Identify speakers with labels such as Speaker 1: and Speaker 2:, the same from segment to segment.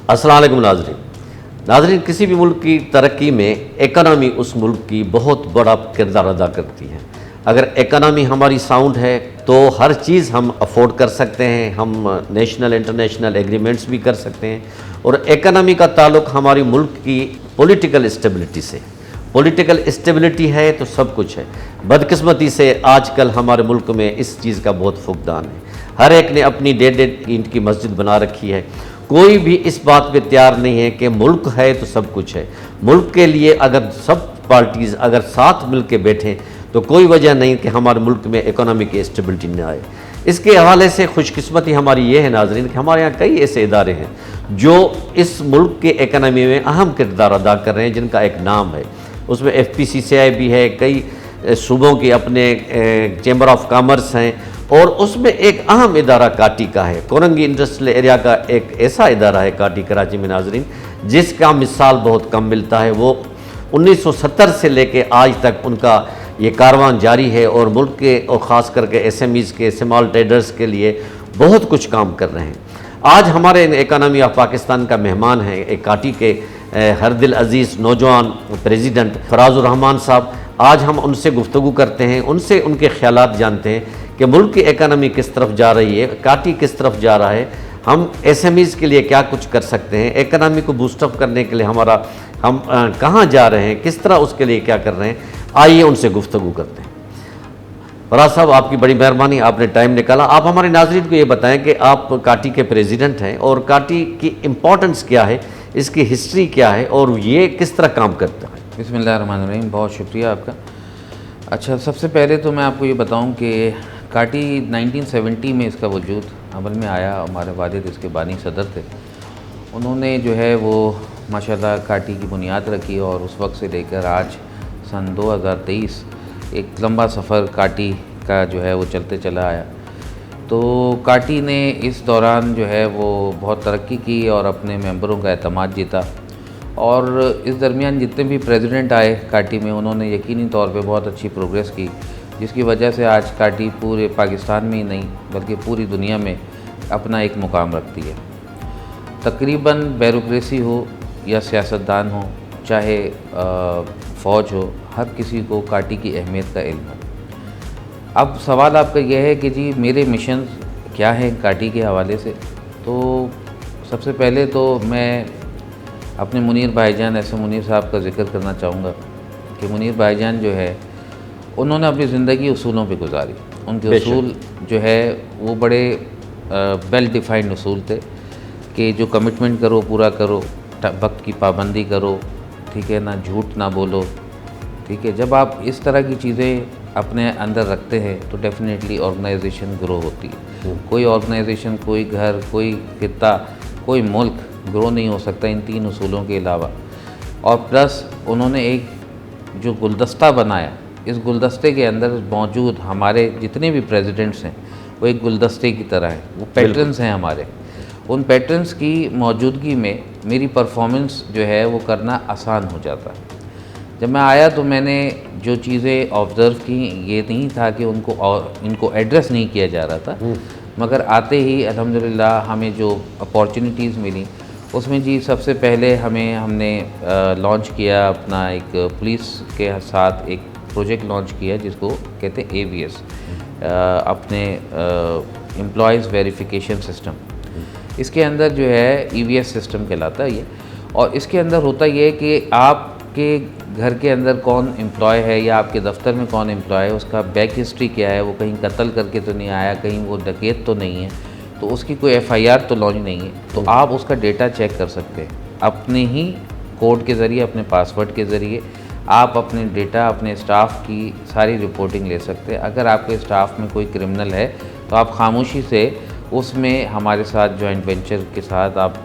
Speaker 1: अस्सलाम वालेकुम नाज़रीन। नाज़रीन, किसी भी मुल्क की तरक्की में इकॉनमी उस मुल्क की बहुत बड़ा किरदार अदा करती है। अगर इकॉनमी हमारी साउंड है तो हर चीज़ हम अफोर्ड कर सकते हैं, हम नेशनल इंटरनेशनल एग्रीमेंट्स भी कर सकते हैं। और इकॉनमी का ताल्लुक़ हमारी मुल्क की पॉलिटिकल स्टेबिलिटी से। पॉलिटिकल स्टेबिलिटी है तो सब कुछ है। बदकिस्मती से आजकल हमारे मुल्क में इस चीज़ का बहुत फुकदान है। हर एक ने अपनी 1.5 ईंट की मस्जिद बना रखी है। कोई भी इस बात पे तैयार नहीं है कि मुल्क है तो सब कुछ है। मुल्क के लिए अगर सब पार्टीज़ अगर साथ मिल के बैठें तो कोई वजह नहीं कि हमारे मुल्क में इकोनॉमी की स्टेबिलिटी न आए। इसके हवाले से खुशकिस्मती हमारी ये है नाज़रीन कि हमारे यहाँ कई ऐसे इदारे हैं जो इस मुल्क के इकोनॉमी में अहम किरदार अदा कर रहे हैं, जिनका एक नाम है। उसमें FPCCI भी है, कई सूबों के अपने चैम्बर ऑफ कॉमर्स हैं, और उसमें एक अहम इदारा काटी का है। कोरंगी इंडस्ट्रियल एरिया का एक ऐसा इदारा है काटी कराची में नाज़रीन, जिसका मिसाल बहुत कम मिलता है। वो 1970 से लेके आज तक उनका ये कारवान जारी है और मुल्क के और ख़ास करके SMEs के, स्मॉल ट्रेडर्स के लिए बहुत कुछ काम कर रहे हैं। आज हमारे इकानमी ऑफ पाकिस्तान का मेहमान है एक काटी के हरदिल अजीज़ नौजवान प्रेसिडेंट फराजुर रहमान साहब। आज हम उनसे गुफ्तगू करते हैं, उनसे उनके ख्यालात जानते हैं कि मुल्क की इकानमी किस तरफ जा रही है, काटी किस तरफ जा रहा है, हम SMEs के लिए क्या कुछ कर सकते हैं, इकानमी को बूस्टअप करने के लिए हम कहाँ जा रहे हैं, किस तरह उसके लिए क्या कर रहे हैं। आइए उनसे गुफ्तगू करते हैं। फराज साहब, आपकी बड़ी मेहरबानी, आपने टाइम निकाला। आप हमारे नाज़रीन को ये बताएं कि आप काटी के प्रेसिडेंट हैं और काटी की इम्पोर्टेंस क्या है, इसकी हिस्ट्री क्या है और ये किस तरह काम करता है।
Speaker 2: बिस्मिल्लाहिर्रहमानिर्रहीम, बहुत शुक्रिया आपका। अच्छा, सबसे पहले तो मैं आपको ये बताऊं कि काटी 1970 में इसका वजूद अमल में आया। हमारे वालिद इसके बानी सदर थे। उन्होंने जो है वो माशाल्लाह काटी की बुनियाद रखी और उस वक्त से लेकर आज सन 2023 एक लंबा सफ़र काटी का जो है वो चलते चला आया। तो काटी ने इस दौरान जो है वो बहुत तरक्की की और अपने मेंबरों का एतमाद जीता। और इस दरमियान जितने भी प्रेसिडेंट आए काटी में, उन्होंने यकीनी तौर पे बहुत अच्छी प्रोग्रेस की, जिसकी वजह से आज काटी पूरे पाकिस्तान में ही नहीं बल्कि पूरी दुनिया में अपना एक मुकाम रखती है। तकरीबन ब्यूरोक्रेसी हो या सियासतदान हो, चाहे फ़ौज हो, हर किसी को काटी की अहमियत का इल्म है। अब सवाल आपका यह है कि जी मेरे मिशन क्या हैं काटी के हवाले से। तो सबसे पहले तो मैं अपने मुनीर भाईजान ऐसे मुनीर साहब का ज़िक्र करना चाहूँगा कि मुनीर भाईजान जो है उन्होंने अपनी ज़िंदगी उसूलों पे गुजारी। उनके उसूल जो है वो बड़े वेल डिफाइंड उसूल थे कि जो कमिटमेंट करो पूरा करो, वक्त की पाबंदी करो, ठीक है ना, झूठ ना बोलो, ठीक है। जब आप इस तरह की चीज़ें अपने अंदर रखते हैं तो डेफिनेटली ऑर्गेनाइजेशन ग्रो होती है। कोई ऑर्गेनाइजेशन, कोई घर, कोई खित्ता, कोई मुल्क ग्रो नहीं हो सकता इन तीन उसूलों के अलावा। और प्लस उन्होंने एक जो गुलदस्ता बनाया, इस गुलदस्ते के अंदर मौजूद हमारे जितने भी प्रेसिडेंट्स हैं वो एक गुलदस्ते की तरह हैं, वो पैटर्न्स हैं हमारे। उन पैटर्न्स की मौजूदगी में मेरी परफॉर्मेंस जो है वो करना आसान हो जाता है। जब मैं आया तो मैंने जो चीज़ें ऑब्ज़र्व की, ये नहीं था कि इनको एड्रेस नहीं किया जा रहा था, मगर आते ही अल्हम्दुलिल्लाह हमें जो अपॉर्चुनिटीज़ मिली उसमें जी सबसे पहले हमने लॉन्च किया अपना एक पुलिस के साथ एक प्रोजेक्ट लॉन्च किया जिसको कहते हैं AVS, अपने एम्प्लॉयज़ वेरिफिकेशन सिस्टम। इसके अंदर जो है EVS सिस्टम कहलाता है ये। और इसके अंदर होता ये है कि आपके घर के अंदर कौन एम्प्लॉय है या आपके दफ्तर में कौन एम्प्लॉय है, उसका बैक हिस्ट्री क्या है, वो कहीं कत्ल करके तो नहीं आया, कहीं वो डकैत तो नहीं है, तो उसकी कोई FIR तो लॉन्च नहीं है, तो आप उसका डेटा चेक कर सकते हैं अपने ही कोड के ज़रिए, अपने पासवर्ड के ज़रिए। आप अपने डेटा, अपने स्टाफ की सारी रिपोर्टिंग ले सकते हैं। अगर आपके स्टाफ में कोई क्रिमिनल है तो आप खामोशी से उसमें हमारे साथ जॉइंट वेंचर के साथ आप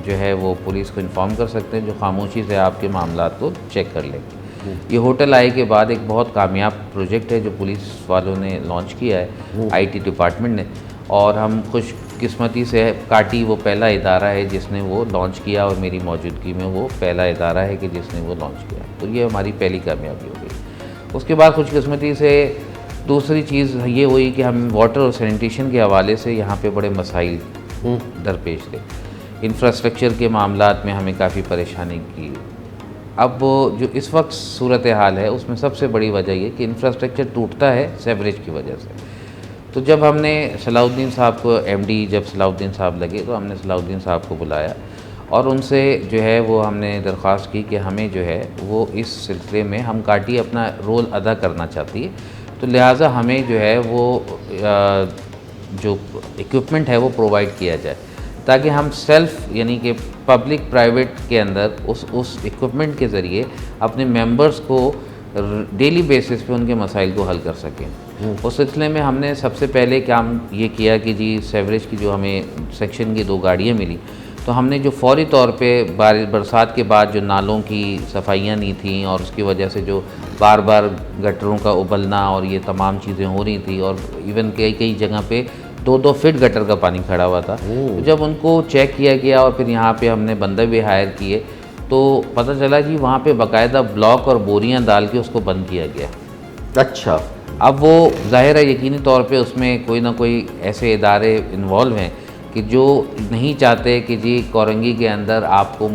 Speaker 2: जो है वो पुलिस को इन्फॉर्म कर सकते हैं, जो खामोशी से आपके मामलात को चेक कर लेंगे। ये होटल आए के बाद एक बहुत कामयाब प्रोजेक्ट है जो पुलिस वालों ने लॉन्च किया है, IT डिपार्टमेंट ने। और हम खुशकिस्मती से काटी वो पहला इदारा है जिसने वो लॉन्च किया और मेरी मौजूदगी में वो पहला इदारा है कि जिसने वो लॉन्च किया। तो ये हमारी पहली कामयाबी हो गई। उसके बाद खुशकिस्मती से दूसरी चीज़ ये हुई कि हम वाटर और सैनिटेशन के हवाले से यहाँ पे बड़े मसाइल दरपेश थे। इंफ्रास्ट्रक्चर के मामलात में हमें काफ़ी परेशानी की। अब जो इस वक्त सूरत हाल है उसमें सबसे बड़ी वजह ये कि इंफ्रास्ट्रक्चर टूटता है सेवरेज की वजह से। तो जब हमने सलाउद्दीन साहब को एमडी जब सलाउद्दीन साहब लगे तो हमने सलाउद्दीन साहब को बुलाया और उनसे जो है वो हमने दरख्वास्त की कि हमें जो है वो इस सिलसिले में हम काटी अपना रोल अदा करना चाहती है, तो लिहाजा हमें जो है वो जो इक्विपमेंट है वो प्रोवाइड किया जाए ताकि हम सेल्फ यानी कि पब्लिक प्राइवेट के अंदर उस इक्विपमेंट के ज़रिए अपने मेंबर्स को डेली बेसिस पे उनके मसाइल को हल कर सकें। उस सिलसिले में हमने सबसे पहले काम ये किया कि जी सेवरेज की जो हमें सेक्शन की 2 गाड़ियाँ मिली, तो हमने जो फौरी तौर पे बरसात के बाद जो नालों की सफाइयाँ नहीं थी और उसकी वजह से जो बार बार गटरों का उबलना और ये तमाम चीज़ें हो रही थी और इवन कई जगह पे 2-2 फीट गटर का पानी खड़ा हुआ था, तो जब उनको चेक किया गया और फिर यहाँ पे हमने बंदे भी हायर किए तो पता चला कि वहाँ पे बाकायदा ब्लॉक और बोरियाँ डाल के उसको बंद किया गया।
Speaker 1: अच्छा।
Speaker 2: अब वो ज़ाहिर है यकीनी तौर पे उसमें कोई ना कोई ऐसे इदारे इन्वॉल्व हैं कि जो नहीं चाहते कि जी कोरंगी के अंदर आपको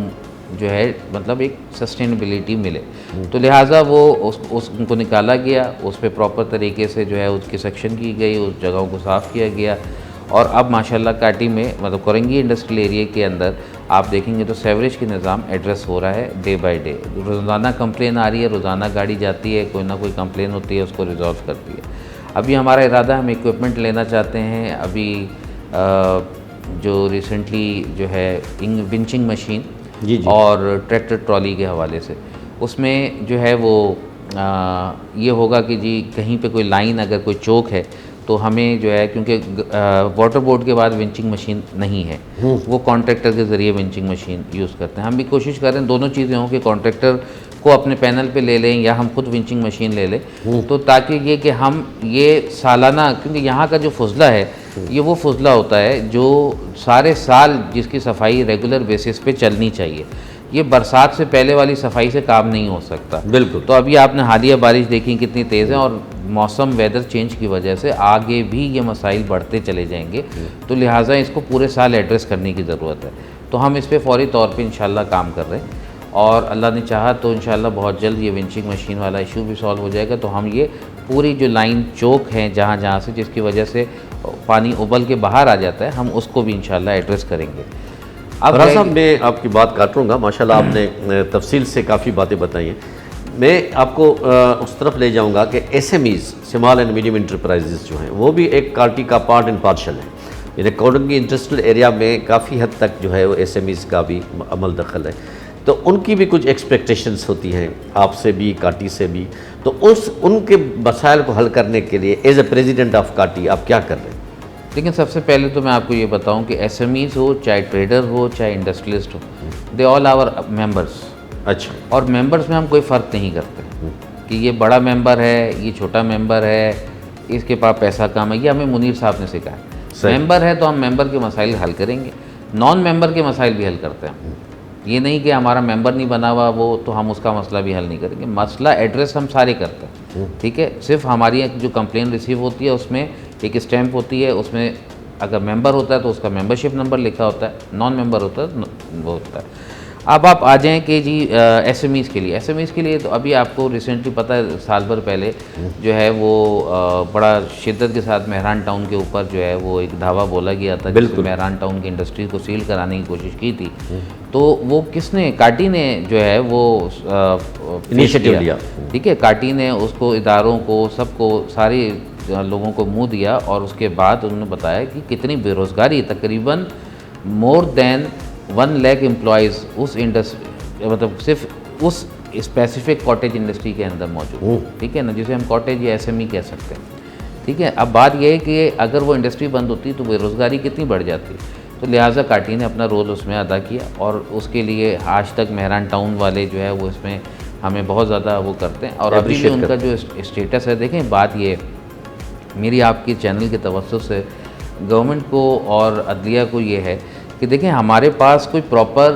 Speaker 2: जो है मतलब एक सस्टेनेबिलिटी मिले, तो लिहाजा वो उनको निकाला गया, उस पर प्रॉपर तरीके से जो है उसकी सेक्शन की गई, उस जगहों को साफ़ किया गया और अब माशाल्लाह काटी में मतलब कोरंगी इंडस्ट्रियल एरिया के अंदर आप देखेंगे तो सेवरेज के निज़ाम एड्रेस हो रहा है डे बाय डे। रोज़ाना कंप्लेन आ रही है, रोज़ाना गाड़ी जाती है, कोई ना कोई कंप्लेन होती है, उसको रिजॉल्व करती है। अभी हमारा इरादा हम इक्विपमेंट लेना चाहते हैं, अभी जो रिसेंटली जो है विंचिंग मशीन
Speaker 1: जी।
Speaker 2: और ट्रैक्टर ट्रॉली के हवाले से उसमें जो है वो ये होगा कि जी कहीं पे कोई लाइन अगर कोई चौक है तो हमें जो है क्योंकि वाटर बोर्ड के बाद विंचिंग मशीन नहीं है, वो कॉन्ट्रैक्टर के ज़रिए विंचिंग मशीन यूज़ करते हैं। हम भी कोशिश कर रहे हैं दोनों चीज़ें हों कि कॉन्ट्रैक्टर को अपने पैनल पे ले लें या हम खुद विंचिंग मशीन ले लें, तो ताकि ये कि हम ये सालाना, क्योंकि यहाँ का जो फुजला है ये वो फुजला होता है जो सारे साल जिसकी सफाई रेगुलर बेसिस पे चलनी चाहिए। ये बरसात से पहले वाली सफाई से काम नहीं हो सकता।
Speaker 1: बिल्कुल।
Speaker 2: तो अभी आपने हालिया बारिश देखी कितनी तेज़ है और मौसम वेदर चेंज की वजह से आगे भी ये मसाइल बढ़ते चले जाएंगे, तो लिहाजा इसको पूरे साल एड्रेस करने की ज़रूरत है। तो हम इस पर फौरी तौर पे इंशाल्लाह काम कर रहे हैं और अल्लाह ने चाहा तो इंशाल्लाह बहुत जल्द ये विंचिंग मशीन वाला इशू भी सॉल्व हो जाएगा। तो हम ये पूरी जो लाइन चौक हैं जहाँ से जिसकी वजह से पानी उबल के बाहर आ जाता है, हम उसको भी इंशाल्लाह एड्रेस करेंगे।
Speaker 1: अब साहब मैं आपकी बात काट लूँगा, माशाल्लाह आपने तफसील से काफ़ी बातें बताई हैं। मैं आपको उस तरफ ले जाऊंगा कि SMEs small and medium enterprises जो हैं वो भी एक काटी का पार्ट एंड पार्शल है। यानी कोरंगी इंडस्ट्रियल एरिया में काफ़ी हद तक जो है वो एसएमईज़ का भी अमल दखल है, तो उनकी भी कुछ एक्सपेक्टेशंस होती हैं आपसे भी, काटी से भी। तो उनके मसाइल को हल करने के लिए एज ए प्रेजिडेंट ऑफ काटी आप क्या कर रहे हैं?
Speaker 2: लेकिन सबसे पहले तो मैं आपको ये बताऊं कि एसएमईज़ हो, चाहे ट्रेडर हो, चाहे इंडस्ट्रियलिस्ट हो, दे ऑल आवर मेंबर्स।
Speaker 1: अच्छा।
Speaker 2: और मेंबर्स में हम कोई फ़र्क नहीं करते कि ये बड़ा मेंबर है, ये छोटा मेंबर है, इसके पास पैसा कम है। ये हमें मुनीर साहब ने सिखाया। मेंबर है तो हम मेंबर के मसाइल हल करेंगे, नॉन मेंबर के मसाइल भी हल करते हैं। ये नहीं कि हमारा मेंबर नहीं बना हुआ वो तो हम उसका मसला भी हल नहीं करेंगे। मसला एड्रेस हम सारे करते हैं, ठीक है। सिर्फ हमारी जो कंप्लेन रिसीव होती है उसमें एक स्टैंप होती है, उसमें अगर मेंबर होता है तो उसका मेंबरशिप नंबर लिखा होता है, नॉन मेंबर होता है वो होता है। अब आप आ जाएँ कि जी एसएमईज़ के लिए तो अभी आपको रिसेंटली पता है साल भर पहले जो है वो बड़ा शिद्दत के साथ मेहरान टाउन के ऊपर जो है वो एक धावा बोला गया था, जिसमें मेहरान टाउन की इंडस्ट्री को सील कराने की कोशिश की थी। तो वो किसने, काटी ने जो है वो
Speaker 1: इनिशिएटिव लिया,
Speaker 2: ठीक है। काटी ने उसको इदारों को सबको सारे लोगों को मुँह दिया और उसके बाद उन्होंने बताया कि कितनी बेरोज़गारी, तकरीबन मोर देन 1 लाख एम्प्लॉयज़ उस इंडस्ट्री मतलब सिर्फ उस स्पेसिफिक कॉटेज इंडस्ट्री के अंदर मौजूद, ठीक है ना, जिसे हम कॉटेज या एसएमई कह सकते हैं, ठीक है। अब बात यह है कि अगर वो इंडस्ट्री बंद होती तो बेरोज़गारी कितनी बढ़ जाती। तो लिहाजा काटी ने अपना रोल उसमें अदा किया और उसके लिए आज तक मेहरान टाउन वाले जो है वो इसमें हमें बहुत ज़्यादा वो करते हैं और अभी भी उनका जो स्टेटस है। देखें बात ये मेरी आपके चैनल के तवज्जुह से गवर्नमेंट को और अदलिया को ये है कि देखें हमारे पास कोई प्रॉपर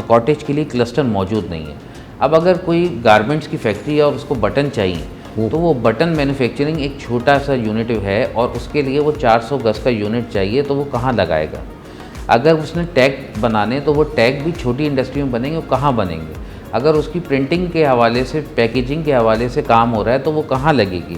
Speaker 2: कॉटेज के लिए क्लस्टर मौजूद नहीं है। अब अगर कोई गारमेंट्स की फैक्ट्री है और उसको बटन चाहिए तो वो बटन मैन्युफैक्चरिंग एक छोटा सा यूनिट है और उसके लिए वो 400 गज का यूनिट चाहिए, तो वो कहाँ लगाएगा? अगर उसने टैग बनाने तो वो टैग भी छोटी इंडस्ट्री में बनेंगे, वो कहाँ बनेंगे? अगर उसकी प्रिंटिंग के हवाले से, पैकेजिंग के हवाले से काम हो रहा है तो वो कहाँ लगेगी?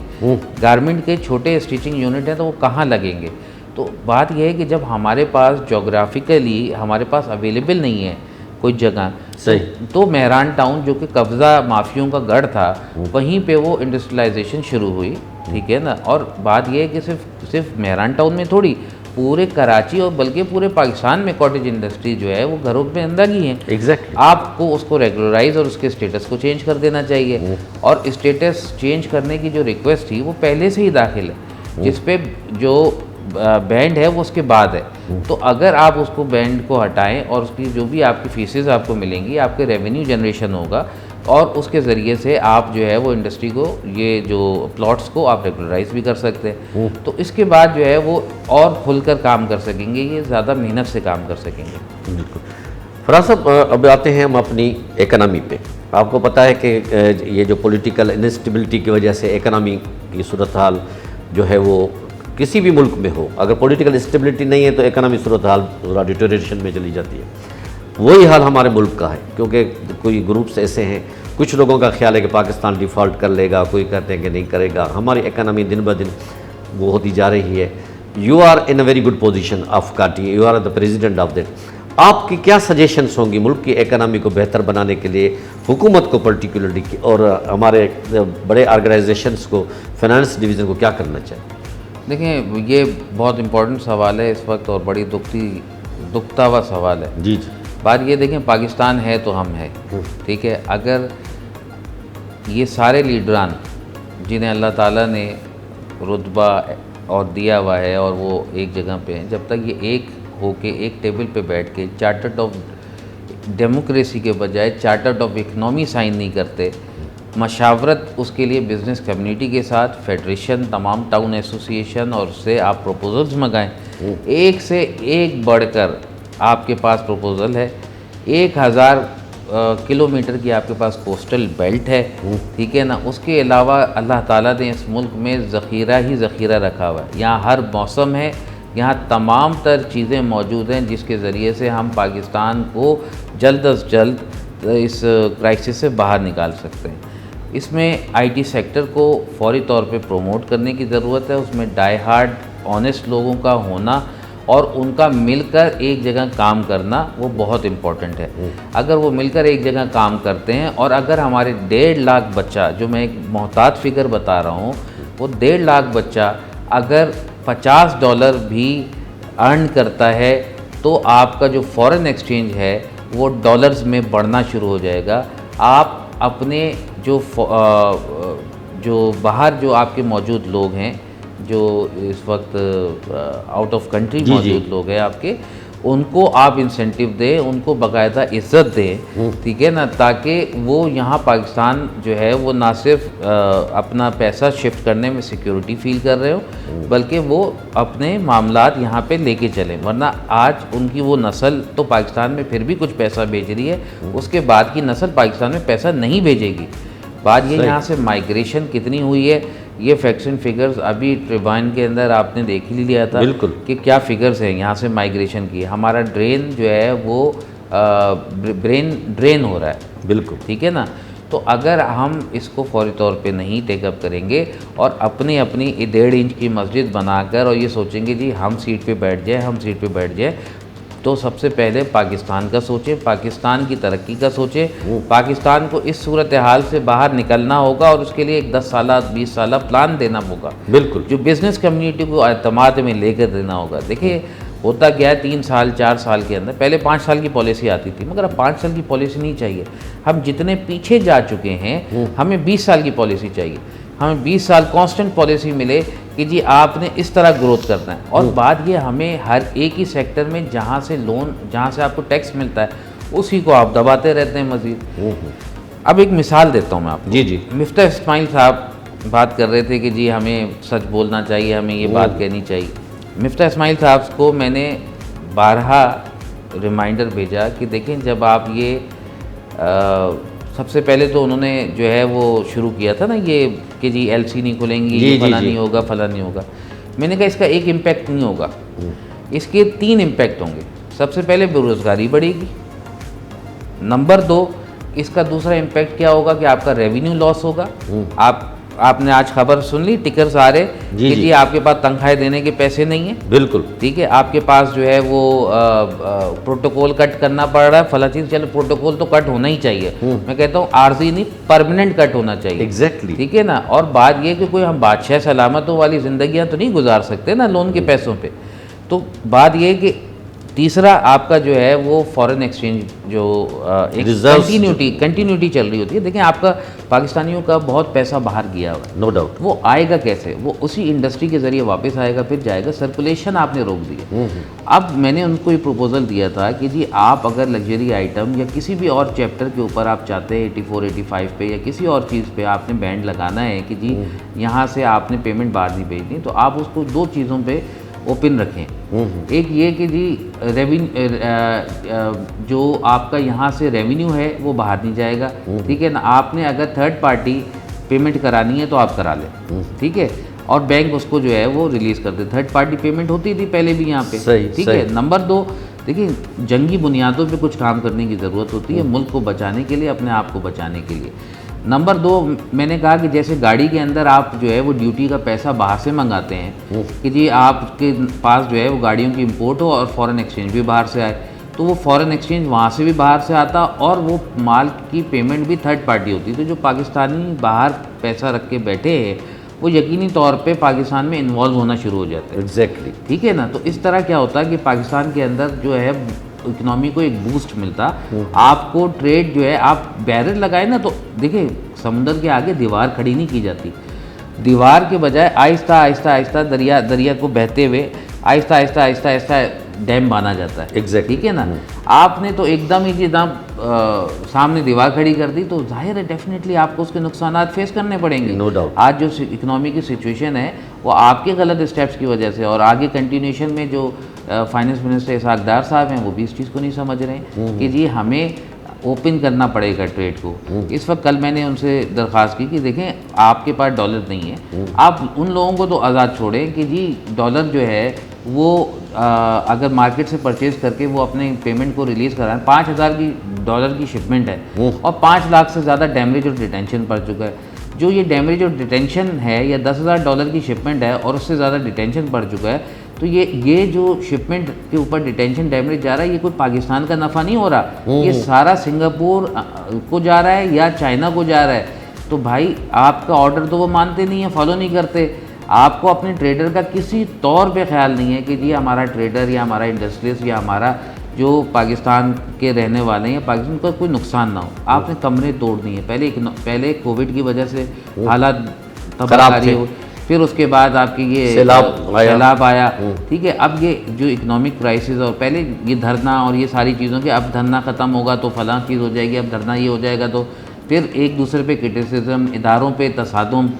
Speaker 2: गारमेंट के छोटे स्टिचिंग यूनिट हैं तो वो कहाँ लगेंगे? तो बात यह है कि जब हमारे पास जोग्राफिकली हमारे पास अवेलेबल नहीं है कोई जगह,
Speaker 1: सही,
Speaker 2: तो मेहरान टाउन जो कि कब्ज़ा माफियों का गढ़ था, वहीं पे वो इंडस्ट्रियलाइजेशन शुरू हुई, ठीक है ना। और बात यह है कि सिर्फ मेहरान टाउन में थोड़ी, पूरे कराची और बल्कि पूरे पाकिस्तान में कॉटेज इंडस्ट्री जो है वो घरों के अंदर ही है।
Speaker 1: एग्जैक्टली।
Speaker 2: आपको उसको रेगुलराइज और उसके स्टेटस को चेंज कर देना चाहिए, और स्टेटस चेंज करने की जो रिक्वेस्ट थी वो पहले से ही दाखिल है, जिस पे जो बैंड है वो उसके बाद है। तो अगर आप उसको बैंड को हटाएं और उसकी जो भी आपकी फीसेस आपको मिलेंगी, आपके रेवेन्यू जनरेशन होगा, और उसके ज़रिए से आप जो है वो इंडस्ट्री को, ये जो प्लॉट्स को आप रेगुलराइज भी कर सकते हैं। तो इसके बाद जो है वो और खुलकर काम कर सकेंगे, ये ज़्यादा मेहनत से काम कर सकेंगे।
Speaker 1: बिल्कुल। फराज साहब, अब आते हैं हम अपनी इकनॉमी पे। आपको पता है कि ये जो पॉलिटिकल इंस्टेबिलिटी की वजह से इकनॉमी की सूरत हाल जो है वो किसी भी मुल्क में हो, अगर पॉलिटिकल स्टेबिलिटी नहीं है तो इकनॉमी सूरत हाल पूरा डिटोरेशन में चली जाती है। वही हाल हमारे मुल्क का है, क्योंकि कोई ग्रुप्स ऐसे हैं, कुछ लोगों का ख्याल है कि पाकिस्तान डिफ़ॉल्ट कर लेगा, कोई कहते हैं कि नहीं करेगा। हमारी इकनॉमी दिन ब दिन वो होती जा रही है। You are in a very good position of काटी, you are the president of that. आपकी क्या सजेशंस होंगी मुल्क की इकनॉमी को बेहतर बनाने के लिए, हुकूमत को पर्टिकुलरली और हमारे बड़े ऑर्गेनाइजेशंस को, फाइनेंस डिवीज़न को क्या करना चाहिए?
Speaker 2: देखें, ये बहुत इम्पोर्टेंट सवाल है इस वक्त और बड़ी दुखता हुआ सवाल है।
Speaker 1: जी जी।
Speaker 2: बात ये देखें, पाकिस्तान है तो हम हैं, ठीक है। अगर ये सारे लीडरान जिन्हें अल्लाह ताला ने रुतबा और दिया हुआ है और वो एक जगह पे हैं, जब तक ये एक होके एक टेबल पे बैठ के चार्टर्ड ऑफ डेमोक्रेसी के बजाय चार्टर्ड ऑफ इकनॉमी साइन नहीं करते, मशावरत उसके लिए बिज़नेस कम्युनिटी के साथ, फेडरेशन, तमाम टाउन एसोसिएशन और उससे आप प्रपोजल्स मंगाएं। एक से एक बढ़कर आपके पास प्रपोज़ल है। 1000 किलोमीटर की आपके पास कोस्टल बेल्ट है, ठीक है ना। उसके अलावा अल्लाह ताला ने इस मुल्क में ज़ख़ीरा ही ज़ख़ीरा रखा हुआ है। यहाँ हर मौसम है, यहाँ तमाम तर चीज़ें मौजूद हैं जिसके ज़रिए से हम पाकिस्तान को जल्द अज जल्द इस क्राइसिस से बाहर निकाल सकते हैं। इसमें आईटी सेक्टर को फौरी तौर पे प्रोमोट करने की ज़रूरत है। उसमें डाई हार्ड ऑनेस्ट लोगों का होना और उनका मिलकर एक जगह काम करना वो बहुत इम्पॉर्टेंट है। अगर वो मिलकर एक जगह काम करते हैं, और अगर हमारे 1.5 लाख बच्चा, जो मैं एक मोहतात फिगर बता रहा हूँ, वो 1.5 लाख बच्चा अगर $50 भी अर्न करता है तो आपका जो फॉरेन एक्सचेंज है वो डॉलर्स में बढ़ना शुरू हो जाएगा। आप अपने जो बाहर जो आपके मौजूद लोग हैं, जो इस वक्त आउट ऑफ कंट्री मौजूद लोग हैं आपके, उनको आप इंसेंटिव दें, उनको बाकायदा इज़्ज़त दें, ठीक है ना, ताकि वो यहाँ पाकिस्तान जो है वो ना सिर्फ अपना पैसा शिफ्ट करने में सिक्योरिटी फील कर रहे हो, बल्कि वो अपने मामलात यहाँ पे लेके चलें। वरना आज उनकी वो नस्ल तो पाकिस्तान में फिर भी कुछ पैसा भेज रही है, उसके बाद की नस्ल पाकिस्तान में पैसा नहीं भेजेगी। बात ये यहाँ से माइग्रेशन कितनी हुई है, ये फैक्ट्स एंड फिगर्स अभी ट्रिब्यून के अंदर आपने देख ही लिया था कि क्या फिगर्स हैं यहाँ से माइग्रेशन की। हमारा ड्रेन जो है वो ड्रेन हो रहा है, बिल्कुल, ठीक है ना। तो अगर हम इसको फौरी तौर पे नहीं टेकअप करेंगे और अपनी 1.5 इंच की मस्जिद बनाकर और ये सोचेंगे जी हम सीट पे बैठ जाए, तो सबसे पहले पाकिस्तान का सोचें, पाकिस्तान की तरक्की का सोचें। पाकिस्तान को इस सूरत हाल से बाहर निकलना होगा और उसके लिए एक 10 साल 20 साल प्लान देना होगा, बिल्कुल, जो बिज़नेस कम्युनिटी को एतमाद में लेकर देना होगा। देखिए होता क्या है, 3 साल 4 साल के अंदर, पहले 5 साल की पॉलिसी आती थी, मगर अब 5 साल की पॉलिसी नहीं चाहिए। हम जितने पीछे जा चुके हैं, हमें 20 साल की पॉलिसी चाहिए। हमें 20 साल कांस्टेंट पॉलिसी मिले कि जी आपने इस तरह ग्रोथ करना है। और बात ये, हमें हर एक ही सेक्टर में जहाँ से लोन, जहाँ से आपको टैक्स मिलता है, उसी को आप दबाते रहते हैं मज़ीद। अब एक मिसाल देता हूँ मैं आपको। जी। मिफ्ता इस्माइल साहब बात कर रहे थे कि जी हमें सच बोलना चाहिए, हमें ये बात कहनी चाहिए। मिफ्ता इस्माइल साहब को मैंने 12 रिमाइंडर भेजा कि देखें, जब आप ये सबसे पहले तो उन्होंने जो है वो शुरू किया था ना ये कि जी एलसी नहीं खुलेंगी, ये फला नहीं होगा, फला नहीं होगा। मैंने कहा इसका एक इम्पैक्ट नहीं होगा, इसके 3 इम्पैक्ट होंगे। सबसे पहले बेरोज़गारी बढ़ेगी, नंबर 2 इसका दूसरा इम्पैक्ट क्या होगा कि आपका रेवेन्यू लॉस होगा। आपने आज खबर सुन ली, टिकर्स आ रहे कि जी आपके पास तनख्वाहें देने के पैसे नहीं है,
Speaker 1: बिल्कुल
Speaker 2: ठीक है, आपके पास जो है वो प्रोटोकॉल कट करना पड़ रहा है, फला चीज़। चलो प्रोटोकॉल तो कट होना ही चाहिए, मैं कहता हूँ आर्जी नहीं परमानेंट कट होना चाहिए,
Speaker 1: एग्जैक्टली,
Speaker 2: ठीक है ना। और बात ये कि कोई हम बादशाह सलामतों वाली ज़िंदगियाँ तो नहीं गुजार सकते ना लोन के पैसों पे। तो बात ये कि तीसरा आपका जो है वो फॉरेन एक्सचेंज जो एक कंटिन्यूटी चल रही होती है। देखिए आपका पाकिस्तानियों का बहुत पैसा बाहर गया हुआ है,
Speaker 1: नो डाउट,
Speaker 2: वो आएगा कैसे? वो उसी इंडस्ट्री के ज़रिए वापस आएगा, फिर जाएगा, सर्कुलेशन आपने रोक दी है। अब मैंने उनको ये प्रपोजल दिया था कि जी आप अगर लग्जरी आइटम या किसी भी और चैप्टर के ऊपर आप चाहते हैं 84, 85 पे या किसी और चीज़ पे आपने बैंड लगाना है कि जी यहाँ से आपने पेमेंट बाहर नहीं भेजनी, तो आप उसको 2 चीज़ों पे ओपन रखें। एक ये कि जी जो आपका यहाँ से रेवेन्यू है वो बाहर नहीं जाएगा, ठीक है ना। आपने अगर थर्ड पार्टी पेमेंट करानी है तो आप करा लें, ठीक है, और बैंक उसको जो है वो रिलीज़ कर दे। थर्ड पार्टी पेमेंट होती थी पहले भी यहाँ पे, ठीक है। नंबर 2, देखिए जंगी बुनियादों पे कुछ काम करने की ज़रूरत होती है मुल्क को बचाने के लिए, अपने आप को बचाने के लिए। नंबर 2, मैंने कहा कि जैसे गाड़ी के अंदर आप जो है वो ड्यूटी का पैसा बाहर से मंगाते हैं कि जी आपके पास जो है वो गाड़ियों की इंपोर्ट हो और फॉरेन एक्सचेंज भी बाहर से आए, तो वो फॉरेन एक्सचेंज वहाँ से भी बाहर से आता और वो माल की पेमेंट भी थर्ड पार्टी होती। तो जो पाकिस्तानी बाहर पैसा रख के बैठे हैं वो यकीनी तौर पे पाकिस्तान में इन्वॉल्व होना शुरू हो जाते हैं,
Speaker 1: एग्जैक्टली,
Speaker 2: ठीक है ना। तो इस तरह क्या होता है कि पाकिस्तान के अंदर जो है इकोनॉमी को एक बूस्ट मिलता। आपको ट्रेड जो है आप बैरियर लगाए ना, तो देखिए समुंदर के आगे दीवार खड़ी नहीं की जाती, दीवार के बजाय आहिस्ता आहिस्ता आहिस्ता दरिया को बहते हुए आहिस्ता आहिस्ता आहिस्ता आहिस्ता डैम बाना जाता है,
Speaker 1: एग्जैक्टली,
Speaker 2: ठीक है ना। आपने तो एकदम ही एकदम सामने दीवार खड़ी कर दी तो जाहिर है डेफिनेटली आपको उसके नुकसान फेस करने पड़ेंगे,
Speaker 1: नो डाउट।
Speaker 2: आज जो इकोनॉमी की सिचुएशन है वो आपके गलत स्टेप्स की वजह से, और आगे कंटिन्यूशन में जो फाइनेंस मिनिस्टर इसाक डार साहब हैं वो भी इस चीज़ को नहीं समझ रहे हैं कि जी हमें ओपन करना पड़ेगा ट्रेड को। इस वक्त कल मैंने उनसे दरख्वास्त की कि देखें आपके पास डॉलर नहीं है, आप उन लोगों को तो आज़ाद छोड़ें कि जी डॉलर जो है वो अगर मार्केट से परचेज़ करके वो अपने पेमेंट को रिलीज़ कराएं। 5,000 की डॉलर की शिपमेंट है और 5 लाख से ज़्यादा डैमेज और डिटेंशन पड़ चुका है। जो ये डैमेज और डिटेंशन है या 10,000 डॉलर की शिपमेंट है और उससे ज़्यादा डिटेंशन पड़ चुका है, तो ये जो शिपमेंट के ऊपर डिटेंशन डैमेज जा रहा है ये कोई पाकिस्तान का नफ़ा नहीं हो रहा, ये सारा सिंगापुर को जा रहा है या चाइना को जा रहा है। तो भाई आपका ऑर्डर तो वो मानते नहीं है, फॉलो नहीं करते। आपको अपने ट्रेडर का किसी तौर पे ख्याल नहीं है कि जी हमारा ट्रेडर या हमारा इंडस्ट्रियलिस्ट या हमारा जो पाकिस्तान के रहने वाले हैं पाकिस्तान का कोई नुकसान ना हो। आपने कमरे तोड़ दिए, पहले कोविड की वजह से हालात तबाहकारी हो, फिर उसके बाद आपकी ये सैलाब आया, ठीक है। अब ये जो इकोनॉमिक क्राइसिस और पहले ये धरना और ये सारी चीज़ों के, अब धरना ख़त्म होगा तो फलां चीज़ हो जाएगी, अब धरना ये हो जाएगा तो फिर एक दूसरे पे क्रिटिसिज्म, इदारों पे तसादुम,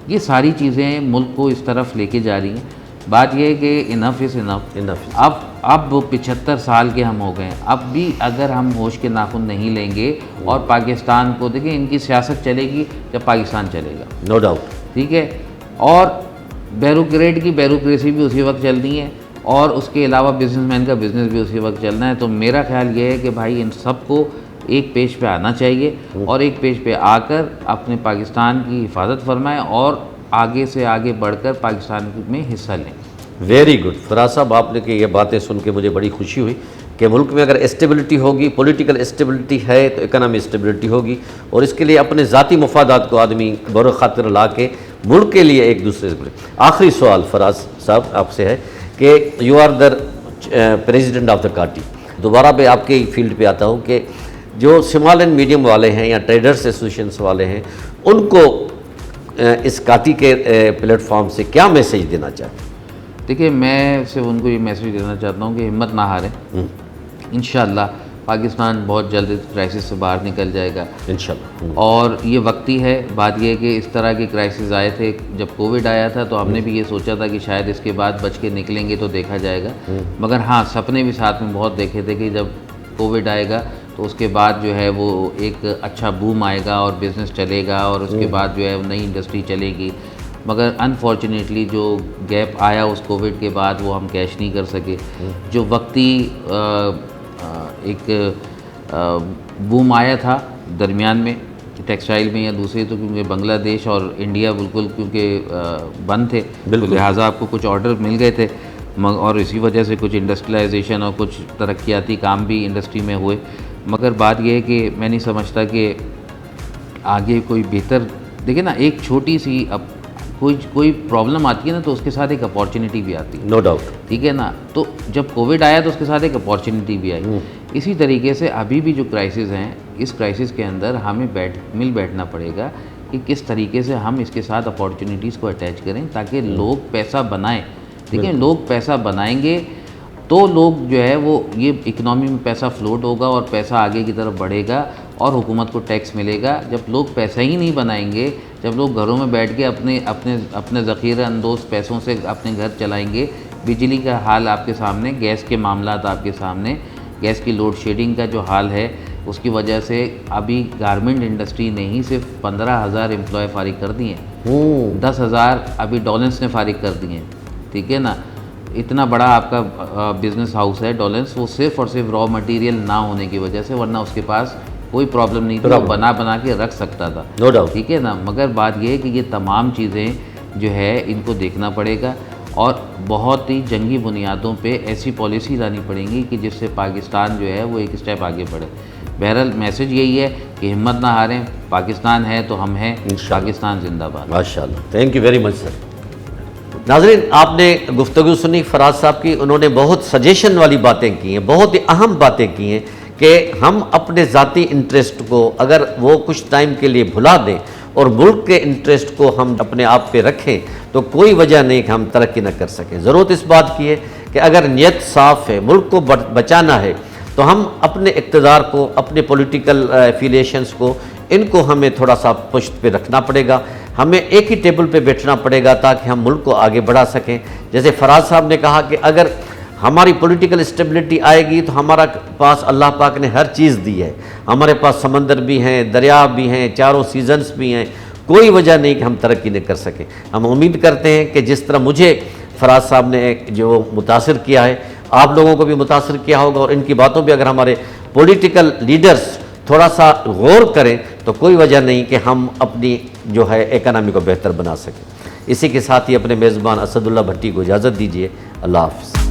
Speaker 2: ये सारी चीज़ें मुल्क को इस तरफ लेके जा रही हैं। बात यह है कि इनफ इज़ इनफ। अब 75 साल के हम हो गए हैं, अब भी अगर हम होश के नाखून नहीं लेंगे और पाकिस्तान को देखिए, इनकी सियासत चलेगी जब पाकिस्तान चलेगा,
Speaker 1: नो डाउट,
Speaker 2: ठीक है। और बैरोक्रेट की बैरोक्रेसी भी उसी वक्त चलनी है और उसके अलावा बिजनेसमैन का बिजनेस भी उसी वक्त चलना है। तो मेरा ख्याल ये है कि भाई इन सबको एक पेज पे आना चाहिए और एक पेज पे आकर अपने पाकिस्तान की हिफाजत फरमाएं और आगे से आगे बढ़कर पाकिस्तान में हिस्सा लें।
Speaker 1: वेरी गुड फराज साहब, आपने की ये बातें सुन के मुझे बड़ी खुशी हुई कि मुल्क में अगर स्टेबिलिटी होगी, पॉलिटिकल स्टेबिलिटी है तो इकनॉमी स्टेबिलिटी होगी, और इसके लिए अपने ज़ाती मफादात को आदमी बर खातिर ला के मुल्क के लिए एक दूसरे से। आखिरी सवाल फराज साहब आपसे है कि you are the president of the काटी, दोबारा मैं आपके फील्ड पे आता हूँ कि जो स्मॉल एंड मीडियम वाले हैं या ट्रेडर्स एसोसिएशंस वाले हैं, उनको इस काटी के प्लेटफॉर्म से क्या मैसेज देना चाहते हैं?
Speaker 2: देखिए, मैं सिर्फ उनको ये मैसेज देना चाहता हूँ कि हिम्मत ना हारें, इंशाअल्लाह पाकिस्तान बहुत जल्द इस क्राइसिस से बाहर निकल जाएगा इंशाअल्लाह। और ये वक्ती है, बात यह है कि इस तरह के क्राइसिस आए थे, जब कोविड आया था तो हमने भी ये सोचा था कि शायद इसके बाद बच के निकलेंगे तो देखा जाएगा, मगर हाँ सपने भी साथ में बहुत देखे थे कि जब कोविड आएगा तो उसके बाद जो है वो एक अच्छा बूम आएगा और बिज़नेस चलेगा और उसके बाद जो है नई इंडस्ट्री चलेगी मगर अनफॉर्चुनेटली जो गैप आया उस कोविड के बाद वो हम कैश नहीं कर सके। जो वक्ती एक बूम आया था दरमियान में टेक्सटाइल में या दूसरे, तो क्योंकि बांग्लादेश और इंडिया बिल्कुल क्योंकि बंद थे, तो लिहाजा आपको कुछ ऑर्डर मिल गए थे, और इसी वजह से कुछ इंडस्ट्रियलाइजेशन और कुछ तरक्याती काम भी इंडस्ट्री में हुए। मगर बात यह है कि मैं नहीं समझता कि आगे कोई बेहतर, देखिए ना, एक छोटी सी अब कोई प्रॉब्लम आती है ना तो उसके साथ एक अपॉर्चुनिटी भी आती है,
Speaker 1: नो डाउट, ठीक
Speaker 2: है ना। तो जब कोविड आया तो उसके साथ एक अपॉर्चुनिटी भी आई। इसी तरीके से अभी भी जो क्राइसिस हैं, इस क्राइसिस के अंदर हमें मिल बैठना पड़ेगा कि किस तरीके से हम इसके साथ अपॉर्चुनिटीज़ को अटैच करें ताकि लोग पैसा बनाएं। देखिए, लोग पैसा बनाएंगे तो लोग जो है वो ये इकनॉमी में पैसा फ्लोट होगा और पैसा आगे की तरफ बढ़ेगा और हुकूमत को टैक्स मिलेगा। जब लोग पैसा ही नहीं बनाएंगे, जब लोग घरों में बैठ के अपने ज़ख़ीरा अंदोज़ पैसों से अपने घर चलाएंगे, बिजली का हाल आपके सामने, गैस के मामलात आपके सामने, गैस की लोड शेडिंग का जो हाल है उसकी वजह से अभी गारमेंट इंडस्ट्री ने ही सिर्फ 15,000 एम्प्लॉय फारिग कर दिए हैं, 10,000 अभी डॉलेंस ने फारिग कर दिए हैं, ठीक है ना। इतना बड़ा आपका बिज़नेस हाउस है डॉलेंस, वो सिर्फ और सिर्फ रॉ मटेरियल ना होने की वजह से, वरना उसके पास कोई प्रॉब्लम नहीं थी, वो बना के रख सकता था,
Speaker 1: नो डाउट,
Speaker 2: ठीक है ना। मगर बात ये है कि ये तमाम चीज़ें जो है इनको देखना पड़ेगा और बहुत ही जंगी बुनियादों पे ऐसी पॉलिसी लानी पड़ेंगी कि जिससे पाकिस्तान जो है वो एक स्टेप आगे बढ़े। बहरहाल मैसेज यही है कि हिम्मत ना हारें, पाकिस्तान है तो हम हैं, पाकिस्तान जिंदाबाद।
Speaker 1: माशाअल्लाह, thank you very much sir. नाज़रीन, आपने गुफ्तगू सुनी फराज साहब की, उन्होंने बहुत सजेशन वाली बातें की हैं, बहुत ही अहम बातें की हैं कि हम अपने ज़ाती इंटरेस्ट को अगर वो कुछ टाइम के लिए भुला दें और मुल्क के इंटरेस्ट को हम अपने आप पे रखें तो कोई वजह नहीं कि हम तरक्की न कर सकें। ज़रूरत इस बात की है कि अगर नीयत साफ़ है, मुल्क को बचाना है, तो हम अपने इक़्तिदार को, अपने पॉलिटिकल एफिलिएशंस को, इनको हमें थोड़ा सा पुश्त पे रखना पड़ेगा, हमें एक ही टेबल पे बैठना पड़ेगा ताकि हम मुल्क को आगे बढ़ा सकें। जैसे फराज साहब ने कहा कि अगर हमारी पॉलिटिकल स्टेबिलिटी आएगी तो हमारा पास अल्लाह पाक ने हर चीज़ दी है, हमारे पास समंदर भी हैं, दरिया भी हैं, चारों सीजन्स भी हैं, कोई वजह नहीं कि हम तरक्की नहीं कर सकें। हम उम्मीद करते हैं कि जिस तरह मुझे फराज साहब ने जो मुतासिर किया है, आप लोगों को भी मुतासिर किया होगा, और इनकी बातों पर अगर हमारे पॉलिटिकल लीडर्स थोड़ा सा गौर करें तो कोई वजह नहीं कि हम अपनी जो है इकनॉमी को बेहतर बना सकें। इसी के साथ ही अपने मेज़बान असदुल्ला भट्टी को इजाज़त दीजिए। अल्लाह हाफ़िज़।